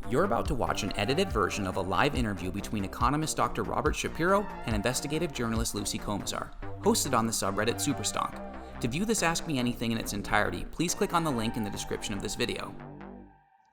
You're about to watch an edited version of a live interview between economist Dr. Robert Shapiro and investigative journalist Lucy Komisar, hosted on the subreddit Superstonk. To view this Ask Me Anything in its entirety, please click on the link in the description of this video.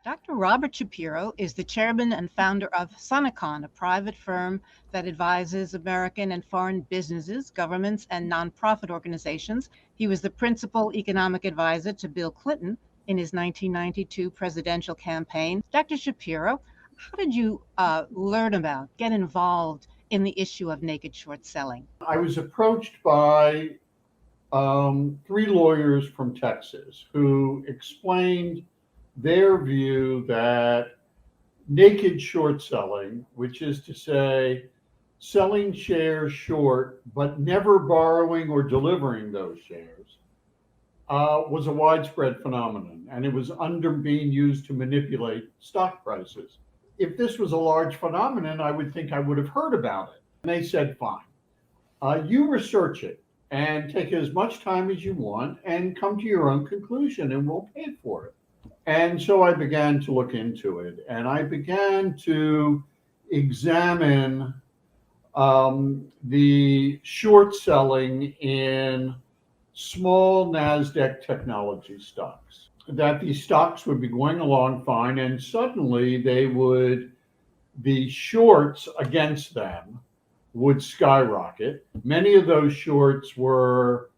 Dr. Robert Shapiro is the chairman and founder of Sonecon, a private firm that advises American and foreign businesses, governments, and nonprofit organizations. He was the principal economic advisor to Bill Clinton in his 1992 presidential campaign. Dr. Shapiro, how did you get involved in the issue of naked short selling? I was approached by three lawyers from Texas who explained their view that naked short selling, which is to say selling shares short but never borrowing or delivering those shares, was a widespread phenomenon, and it was being used to manipulate stock prices. If this was a large phenomenon, I would think I would have heard about it. And they said, fine, you research it and take as much time as you want and come to your own conclusion, and we'll pay for it. And so I began to look into it, and I began to examine the short selling in small NASDAQ technology stocks. That these stocks would be going along fine, and suddenly the shorts against them would skyrocket. Many of those shorts were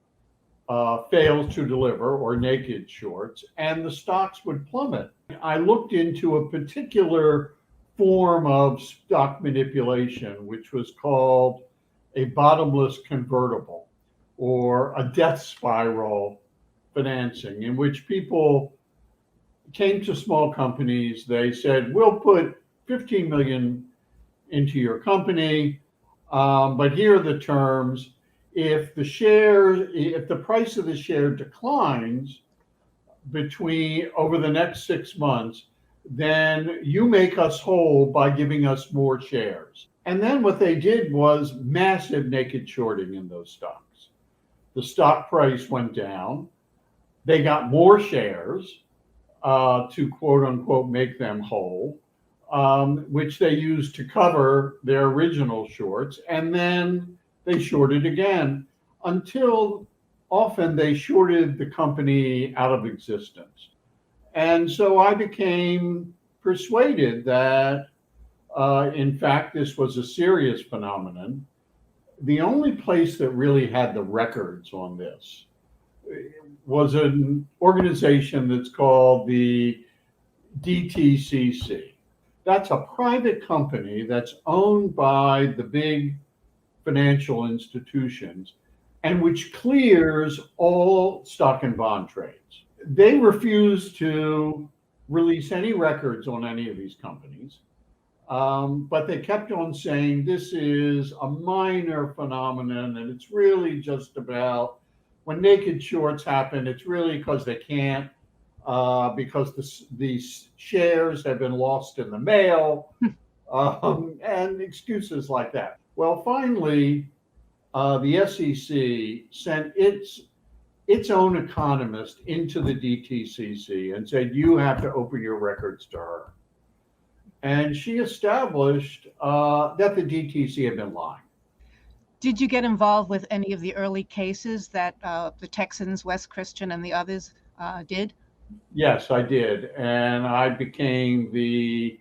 fails to deliver or naked shorts, and the stocks would plummet. I looked into a particular form of stock manipulation, which was called a bottomless convertible or a death spiral financing, in which people came to small companies. They said, we'll put 15 million into your company, but here are the terms. If the price of the share declines over the next 6 months, then you make us whole by giving us more shares. And then what they did was massive naked shorting in those stocks. The stock price went down. They got more shares to quote unquote make them whole, which they used to cover their original shorts. And then they shorted again until often they shorted the company out of existence. And so I became persuaded that, in fact, this was a serious phenomenon. The only place that really had the records on this was an organization that's called the Dtcc. That's a private company that's owned by the big financial institutions and which clears all stock and bond trades. They refuse to release any records on any of these companies, but they kept on saying this is a minor phenomenon and it's really just about when naked shorts happen, it's really because they can't, because these shares have been lost in the mail, and excuses like that. Well, finally, the SEC sent its own economist into the Dtcc and said, you have to open your records to her. And she established that the DTC had been lying. Did you get involved with any of the early cases that the Texans, West Christian, and the others did? Yes, I did. And I became the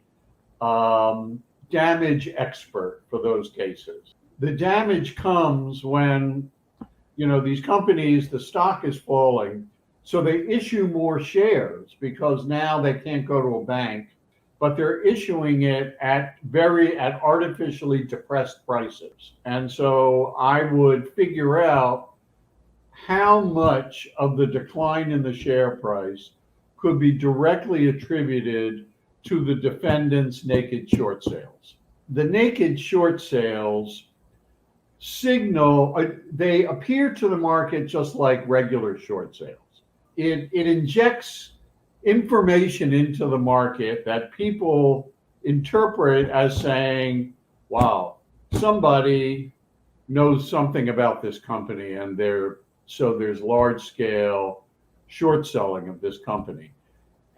damage expert for those cases. The damage comes when, these companies, the stock is falling, so they issue more shares because now they can't go to a bank, but they're issuing it at artificially depressed prices. And so I would figure out how much of the decline in the share price could be directly attributed to the defendant's naked short sales. The naked short sales they appear to the market just like regular short sales. It injects information into the market that people interpret as saying, wow, somebody knows something about this company, and so there's large scale short selling of this company.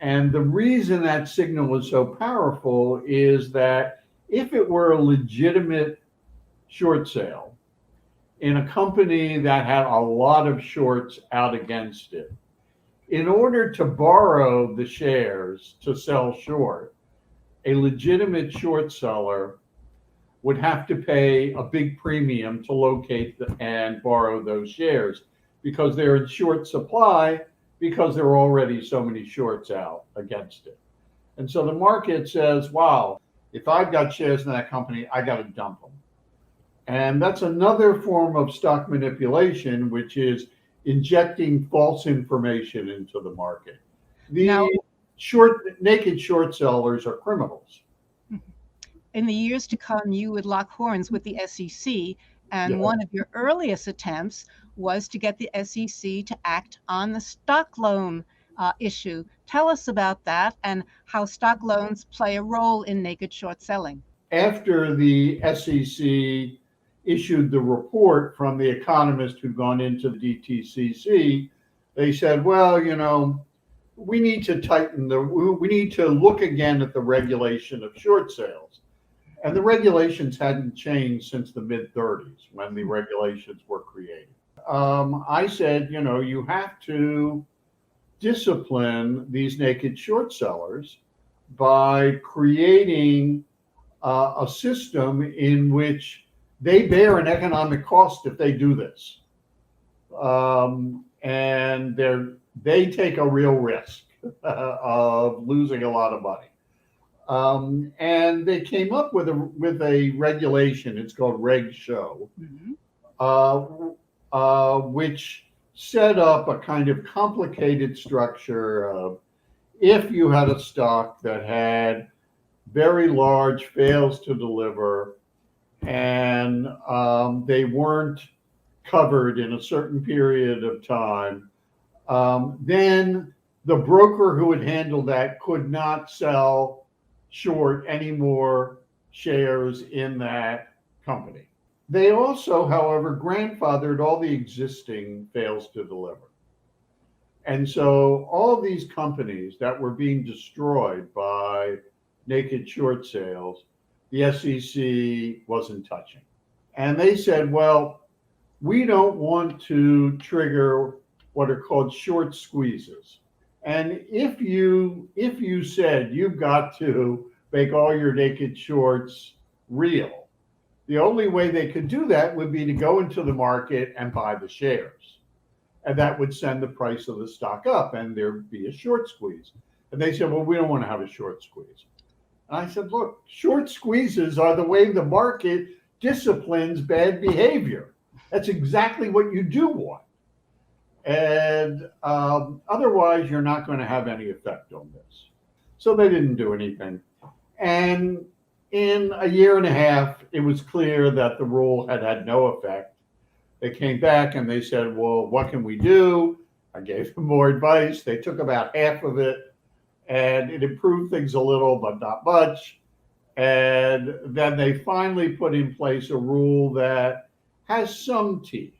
And the reason that signal is so powerful is that if it were a legitimate short sale in a company that had a lot of shorts out against it, in order to borrow the shares to sell short, a legitimate short seller would have to pay a big premium to locate and borrow those shares because they're in short supply because there are already so many shorts out against it. And so the market says, wow, if I've got shares in that company, I got to dump them. And that's another form of stock manipulation, which is injecting false information into the market. The naked short sellers are criminals. In the years to come, you would lock horns with the SEC, and one of your earliest attempts was to get the SEC to act on the stock loan issue. Tell us about that and how stock loans play a role in naked short selling. After the SEC issued the report from the economist who'd gone into the Dtcc, they said, well, we need to we need to look again at the regulation of short sales. And the regulations hadn't changed since the mid-30s when the regulations were created. I said, you have to discipline these naked short sellers by creating a system in which they bear an economic cost if they do this. And they take a real risk of losing a lot of money. And they came up with a regulation. It's called Reg Show, which set up a kind of complicated structure of if you had a stock that had very large fails to deliver and they weren't covered in a certain period of time, then the broker who would handle that could not sell short any more shares in that company. They also, however, grandfathered all the existing fails to deliver. And so all these companies that were being destroyed by naked short sales, the SEC wasn't touching. And they said, well, we don't want to trigger what are called short squeezes. And if you said you've got to make all your naked shorts real, the only way they could do that would be to go into the market and buy the shares. And that would send the price of the stock up and there'd be a short squeeze. And they said, well, we don't want to have a short squeeze. And I said, look, short squeezes are the way the market disciplines bad behavior. That's exactly what you do want. And otherwise, you're not going to have any effect on this. So they didn't do anything. And in a year and a half, it was clear that the rule had no effect. They came back and they said, well, what can we do? I gave them more advice. They took about half of it and it improved things a little, but not much. And then they finally put in place a rule that has some teeth.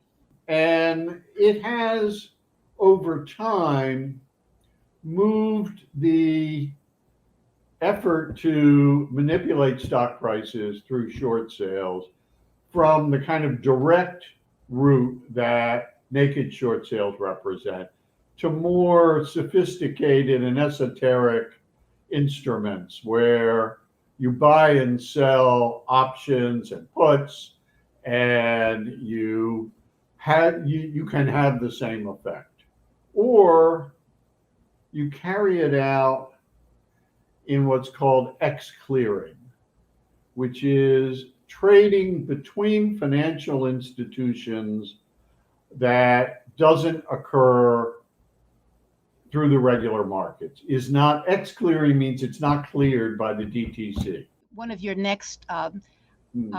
And it has, over time, moved the effort to manipulate stock prices through short sales from the kind of direct route that naked short sales represent to more sophisticated and esoteric instruments where you buy and sell options and puts, and you can have the same effect. Or you carry it out in what's called X-clearing, which is trading between financial institutions that doesn't occur through the regular markets. X-clearing means it's not cleared by the DTC. One of your next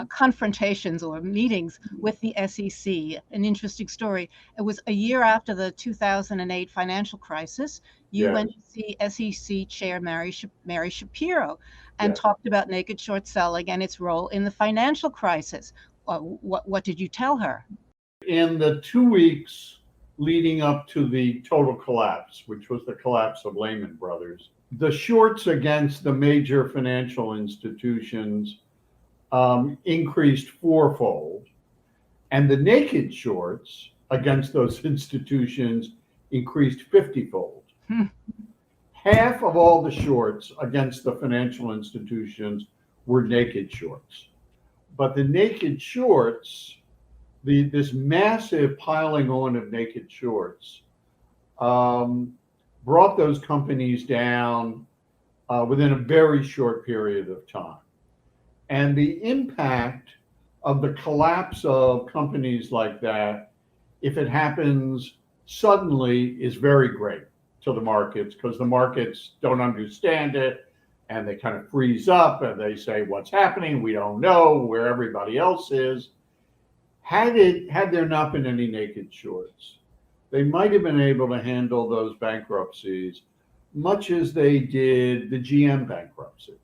confrontations or meetings with the SEC, an interesting story. It was a year after the 2008 financial crisis. You went to see SEC Chair Mary Shapiro and talked about naked short selling and its role in the financial crisis. What did you tell her? In the 2 weeks leading up to the total collapse, which was the collapse of Lehman Brothers, the shorts against the major financial institutions increased fourfold, and the naked shorts against those institutions increased 50-fold. Half of all the shorts against the financial institutions were naked shorts. But the naked shorts, this massive piling on of naked shorts, brought those companies down within a very short period of time. And the impact of the collapse of companies like that, if it happens suddenly, is very great to the markets, because the markets don't understand it and they kind of freeze up and they say, what's happening? We don't know where everybody else is. Had there not been any naked shorts, they might have been able to handle those bankruptcies much as they did the GM bankruptcy.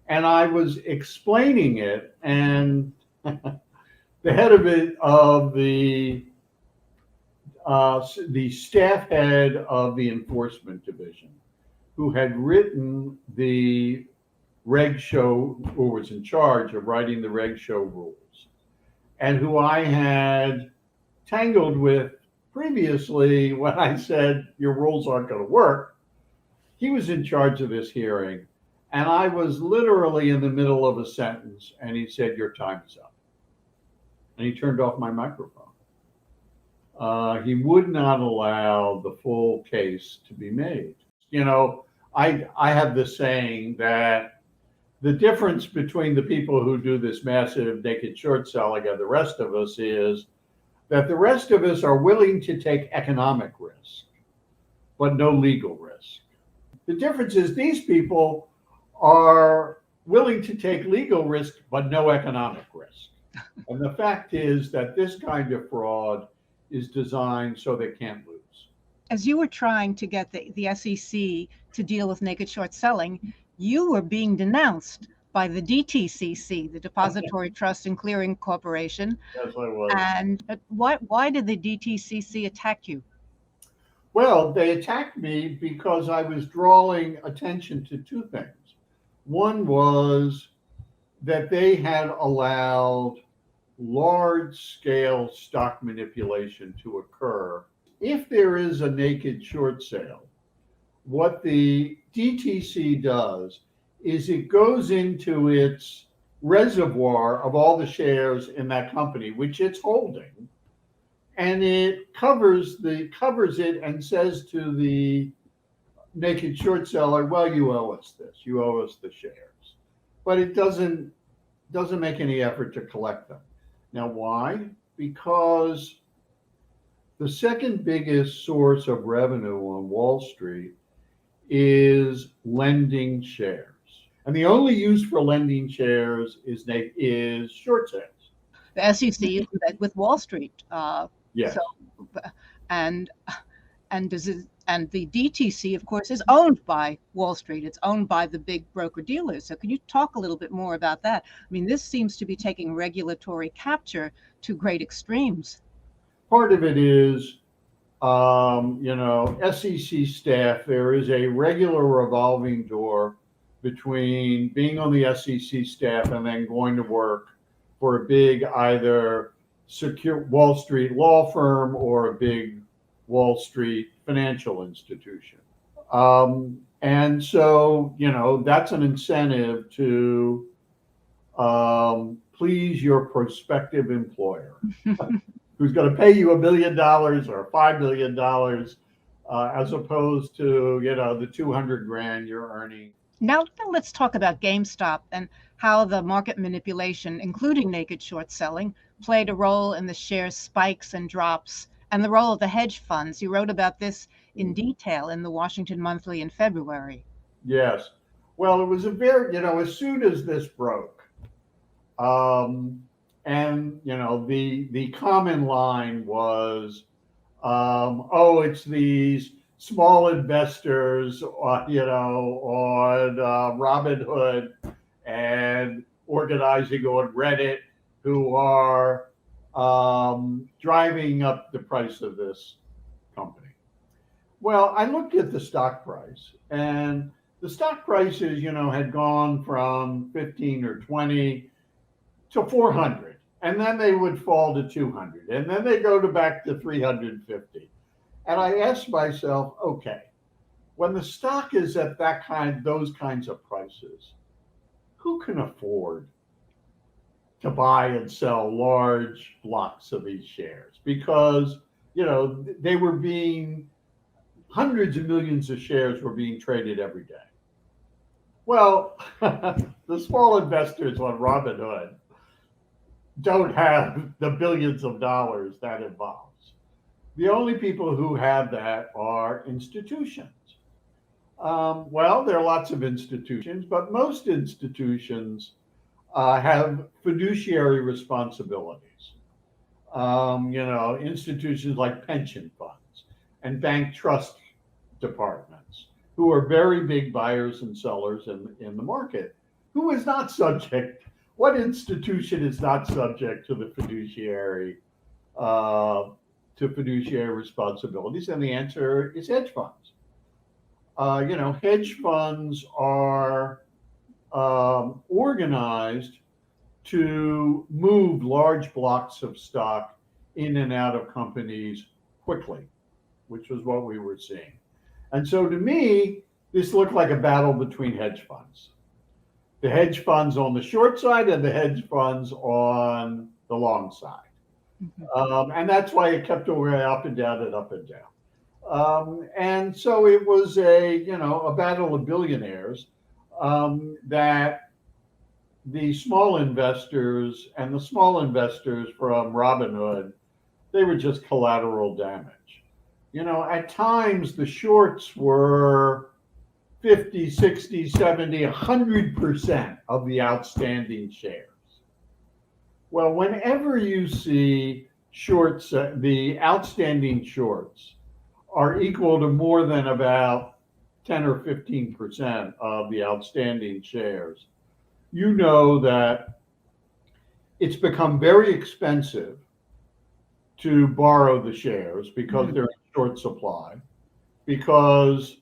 And I was explaining it, and the head of the staff head of the enforcement division, who had written the reg show, or was in charge of writing the reg show rules, and who I had tangled with previously when I said your rules aren't going to work. He was in charge of this hearing, and I was literally in the middle of a sentence, and he said, your time is up. And he turned off my microphone. He would not allow the full case to be made. You know, I have this saying that the difference between the people who do this massive naked short selling and the rest of us is that the rest of us are willing to take economic risk, but no legal risk. The difference is these people are willing to take legal risk, but no economic risk. And the fact is that this kind of fraud is designed so they can't lose. As you were trying to get the SEC to deal with naked short selling, you were being denounced by the Dtcc, the Depository Trust and Clearing Corporation. Yes, I was. And why did the Dtcc attack you? Well, they attacked me because I was drawing attention to two things. One was that they had allowed large-scale stock manipulation to occur. If there is a naked short sale, what the DTC does is it goes into its reservoir of all the shares in that company, which it's holding, and it covers it and says to the naked short seller, well, you owe us this, you owe us the shares. But it doesn't make any effort to collect them. Now, why? Because the second biggest source of revenue on Wall Street is lending shares. And the only use for lending shares is short sales. The SEC is in bed with Wall Street. Yes. So, and the DTC, of course, is owned by Wall Street. It's owned by the big broker dealers. So can you talk a little bit more about that? I mean, this seems to be taking regulatory capture to great extremes. Part of it is, SEC staff, there is a regular revolving door between being on the SEC staff and then going to work for a big either secure Wall Street law firm or a big Wall Street financial institution. And so, that's an incentive to please your prospective employer who's going to pay you $1 million or $5 million as opposed to, the 200 grand you're earning. Now let's talk about GameStop and how the market manipulation, including naked short selling, played a role in the share spikes and drops, and the role of the hedge funds. You wrote about this in detail in the Washington Monthly in February. Yes. Well, it was a very, as soon as this broke, the common line was, it's these small investors, on Robinhood and organizing on Reddit who are driving up the price of this company. Well, I looked at the stock price, and the stock prices, had gone from 15 or 20 to 400, and then they would fall to 200, and then they go to back to 350. And I asked myself, okay, when the stock is at those kinds of prices, who can afford to buy and sell large blocks of these shares? Because, they were being hundreds of millions of shares were being traded every day. Well, the small investors on Robinhood don't have the billions of dollars that involves. The only people who have that are institutions. Well, there are lots of institutions, but most institutions have fiduciary responsibilities. Institutions like pension funds and bank trust departments, who are very big buyers and sellers in the market, who is not subject. What institution is not subject to the fiduciary responsibilities? And the answer is hedge funds. Hedge funds are organized to move large blocks of stock in and out of companies quickly, which was what we were seeing. And so to me, this looked like a battle between hedge funds. The hedge funds on the short side and the hedge funds on the long side. And that's why it kept going up and down and up and down. And so it was a battle of billionaires that the small investors from Robinhood, they were just collateral damage. At times the shorts were 50, 60, 70, 100% of the outstanding shares. Well, whenever you see shorts, the outstanding shorts are equal to more than about 10 or 15% of the outstanding shares, you know that it's become very expensive to borrow the shares because they're in short supply, because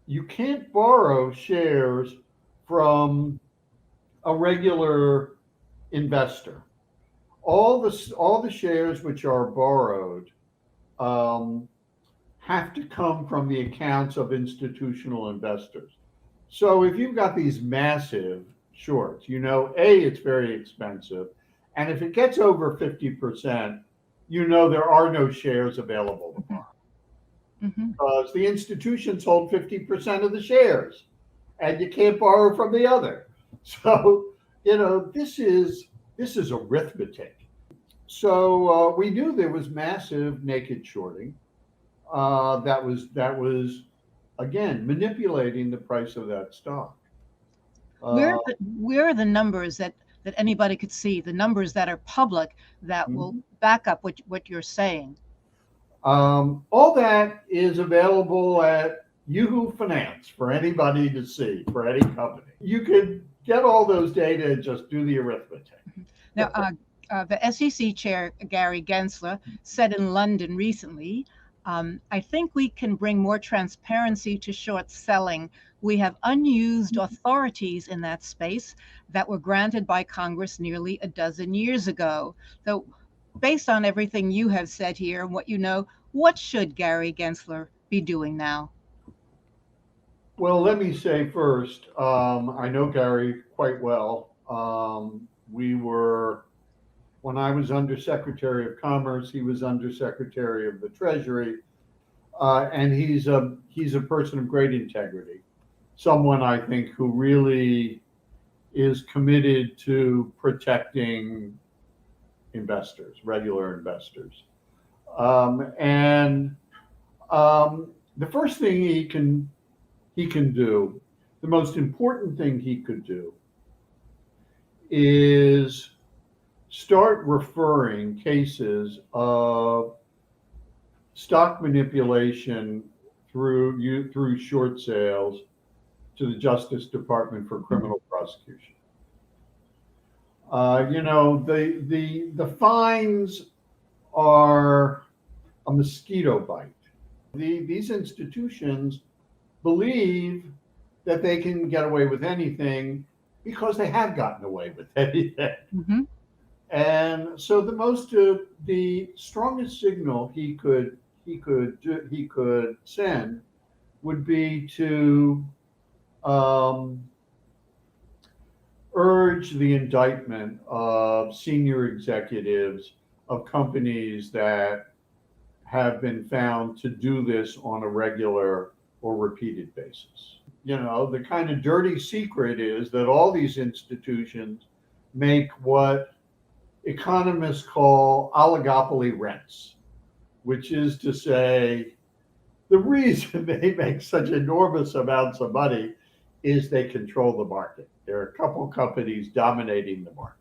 you can't borrow shares from a regular investor. All the shares which are borrowed have to come from the accounts of institutional investors. So if you've got these massive shorts, it's very expensive. And if it gets over 50%, there are no shares available to borrow. Because the institutions hold 50% of the shares and you can't borrow from the other. So, this is arithmetic. So we knew there was massive naked shorting that was again manipulating the price of that stock. Where are the numbers that anybody could see, the numbers that are public that will back up what you're saying? All that is available at Yahoo Finance for anybody to see, for any company. You could get all those data and just do the arithmetic. Now, the SEC chair, Gary Gensler, said in London recently, I think we can bring more transparency to short selling. We have unused authorities in that space that were granted by Congress nearly a dozen years ago. So based on everything you have said here and what you know, what should Gary Gensler be doing now? Well, let me say first, I know Gary quite well. When I was Undersecretary of Commerce, he was Undersecretary of the Treasury, and he's a person of great integrity, someone I think who really is committed to protecting investors, regular investors. The first thing he can do, the most important thing he could do, is start referring cases of stock manipulation through short sales to the Justice Department for criminal prosecution. The fines are a mosquito bite These institutions believe that they can get away with anything because they have gotten away with anything. Mm-hmm. And so the strongest signal he could send would be to urge the indictment of senior executives of companies that have been found to do this on a regular or repeated basis. You know, the kind of dirty secret is that all these institutions make what economists call oligopoly rents, which is to say, the reason they make such enormous amounts of money is they control the market. There are a couple companies dominating the market.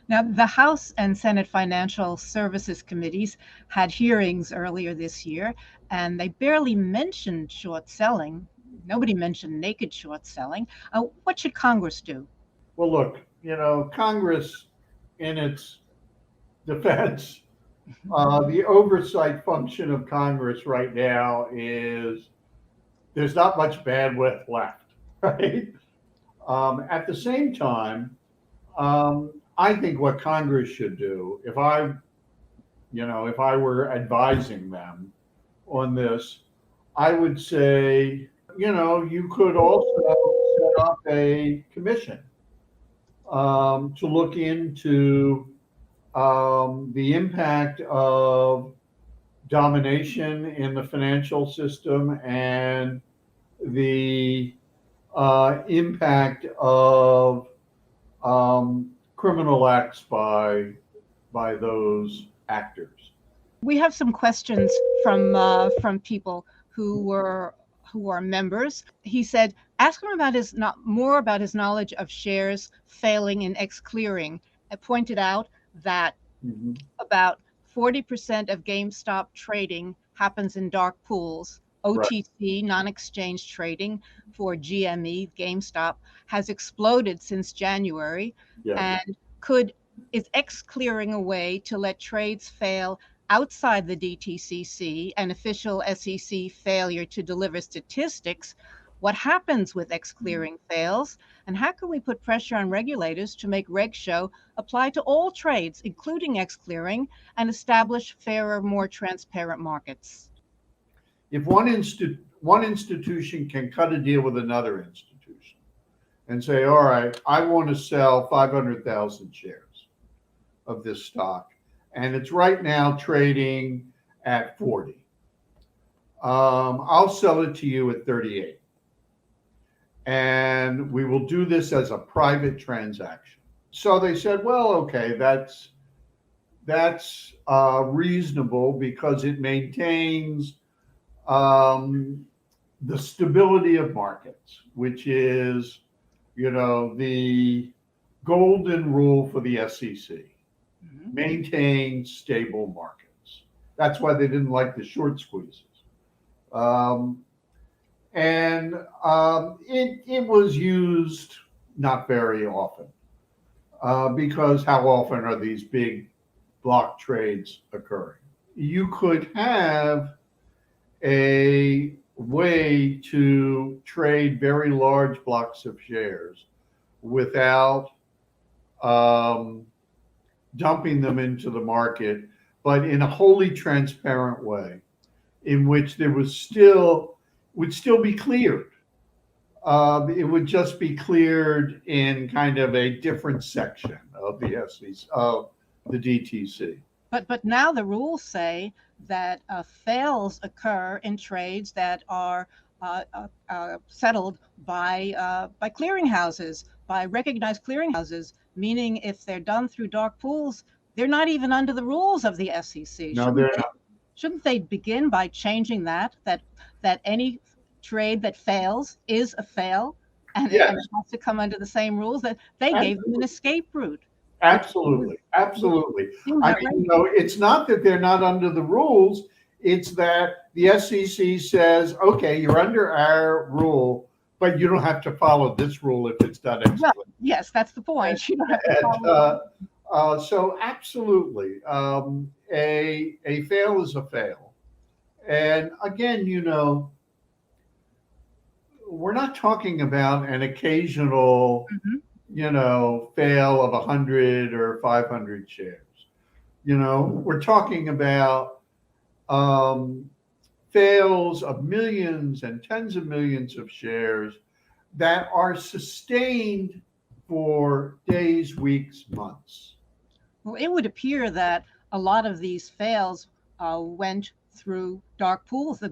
Now, the House and Senate Financial Services Committees had hearings earlier this year, and they barely mentioned short selling. Nobody mentioned naked short selling. What should Congress do? Well, look, you know, Congress, in its defense, the oversight function of Congress right now is there's not much bandwidth left, right? At the same time, I think what Congress should do, if I were advising them on this, I would say, you know, you could also set up a commission to look into the impact of domination in the financial system and the impact of criminal acts by those actors. We have some questions from people who are members. He said, ask him about more about his knowledge of shares failing in ex-clearing. I pointed out that about 40% of GameStop trading happens in dark pools. OTC, non-exchange trading for GME, GameStop, has exploded since January. Yeah. And is ex-clearing a way to let trades fail outside the DTCC and official SEC failure to deliver statistics? What happens with ex-clearing fails, and how can we put pressure on regulators to make RegShow apply to all trades, including ex-clearing, and establish fairer, more transparent markets? If one institution can cut a deal with another institution and say, all right, I want to sell 500,000 shares of this stock, and it's right now trading at 40. I'll sell it to you at 38. And we will do this as a private transaction. So they said, well, okay, that's reasonable because it maintains the stability of markets, which is, you know, the golden rule for the SEC. Maintain stable markets. That's why they didn't like the short squeezes. It was used not very often because how often are these big block trades occurring? You could have a way to trade very large blocks of shares without dumping them into the market, but in a wholly transparent way in which there would still be cleared. It would just be cleared in kind of a different section of the SEC, of the DTC. But now the rules say that fails occur in trades that are settled by clearinghouses, by recognized clearinghouses, meaning if they're done through dark pools, they're not even under the rules of the SEC. No, they're not. Shouldn't they begin by changing that any trade that fails is a fail, and it has to come under the same rules? That they gave them an escape route. Absolutely. I mean, you know, it's not that they're not under the rules. It's that the SEC says, okay, you're under our rule, but you don't have to follow this rule if it's done excellently. Well, yes, that's the point. You don't have to follow so absolutely, a fail is a fail. And again, we're not talking about an occasional, Mhm. fail of 100 or 500 shares. We're talking about fails of millions and tens of millions of shares that are sustained for days, weeks, months. Well, it would appear that a lot of these fails went through dark pools. The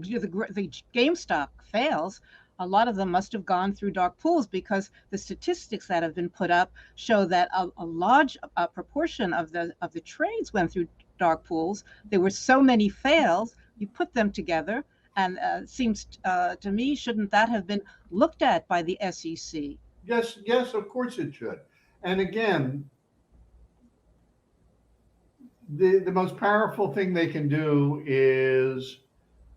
GameStop fails, a lot of them must have gone through dark pools, because the statistics that have been put up show that a large proportion of the trades went through dark pools. There were so many fails. You put them together, and it seems to me, shouldn't that have been looked at by the SEC? Yes, yes, of course it should. And again, the most powerful thing they can do is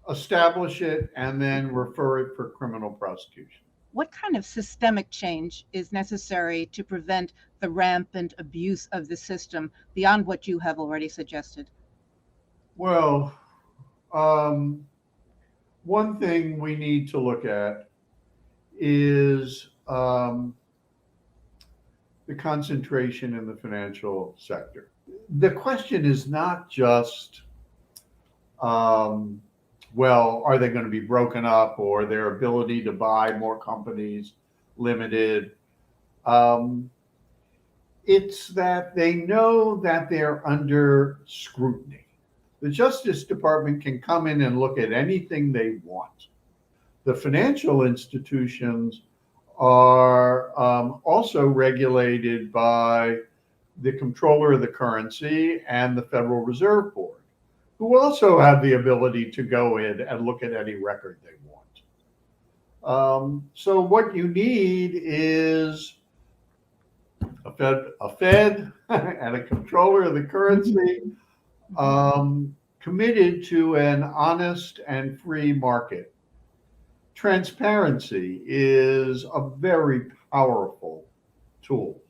establish it and then refer it for criminal prosecution. What kind of systemic change is necessary to prevent the rampant abuse of the system beyond what you have already suggested? Well, um, one thing we need to look at is the concentration in the financial sector. The question is not just, well, are they going to be broken up or their ability to buy more companies limited? It's that they know that they're under scrutiny. The Justice Department can come in and look at anything they want. The financial institutions are also regulated by the Comptroller of the Currency and the Federal Reserve Board, who also have the ability to go in and look at any record they want. So what you need is a Fed and a Comptroller of the Currency committed to an honest and free market. Transparency is a very powerful tool.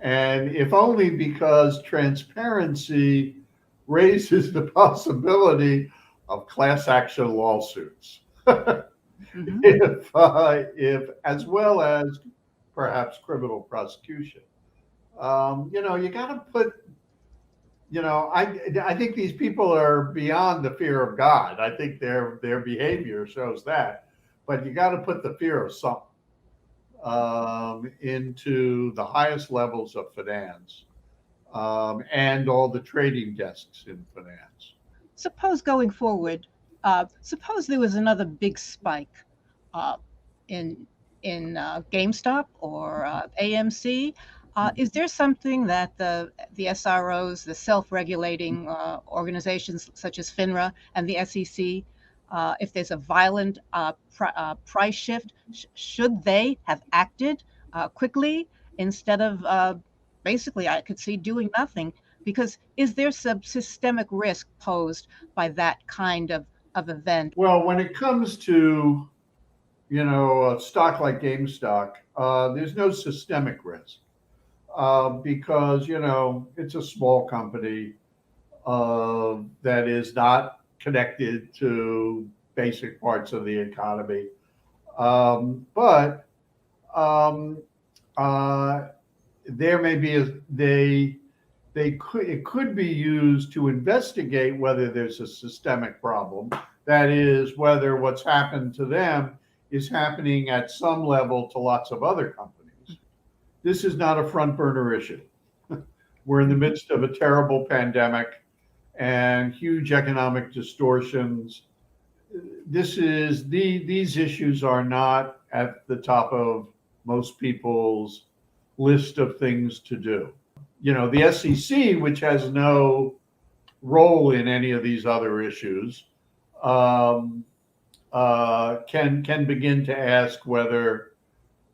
And if only because transparency raises the possibility of class action lawsuits, Mm-hmm. if as well as perhaps criminal prosecution. You got to put. I think these people are beyond the fear of God. I think their behavior shows that. But you got to put the fear of something into the highest levels of finance and all the trading desks in finance. Suppose going forward, suppose there was another big spike uh, in GameStop or AMC. Is there something that the SROs, the self-regulating organizations such as FINRA and the SEC, if there's a violent price shift, should they have acted quickly instead of basically, I could see doing nothing? Because is there some systemic risk posed by that kind of event? Well, when it comes to a stock like GameStop, there's no systemic risk because it's a small company that is not connected to basic parts of the economy. But there may be it could be used to investigate whether there's a systemic problem. That is, whether what's happened to them is happening at some level to lots of other companies. This is not a front burner issue. We're in the midst of a terrible pandemic and huge economic distortions. These issues are not at the top of most people's list of things to do. The SEC, which has no role in any of these other issues, can begin to ask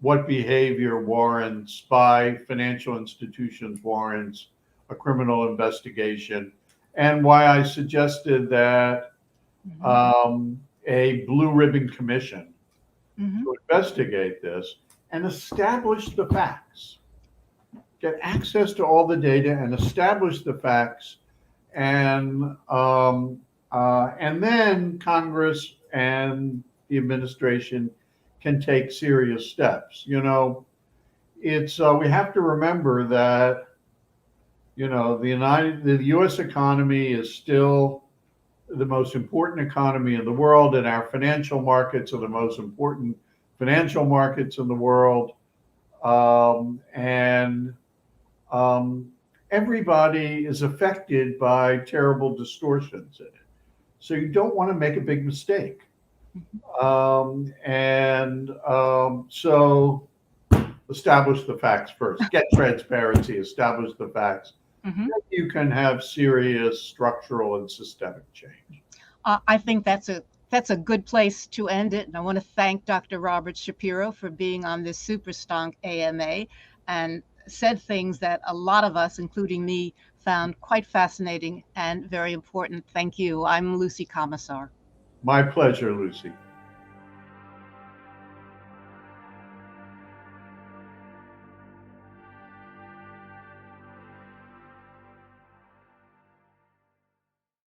what behavior warrants by financial institutions warrants a criminal investigation, and why I suggested that a blue ribbon commission to investigate this and establish the facts, get access to all the data and establish the facts, and And then Congress and the administration can take serious steps. It's we have to remember that the U.S. economy is still the most important economy in the world, and our financial markets are the most important financial markets in the world. And everybody is affected by terrible distortions in it. So you don't want to make a big mistake. So establish the facts first, get transparency, establish the facts. Mhm. You can have serious structural and systemic change. I think that's a good place to end it. And I want to thank Dr. Robert Shapiro for being on this Super Stonk AMA and said things that a lot of us, including me, found quite fascinating and very important. Thank you. I'm Lucy Komisar. My pleasure, Lucy.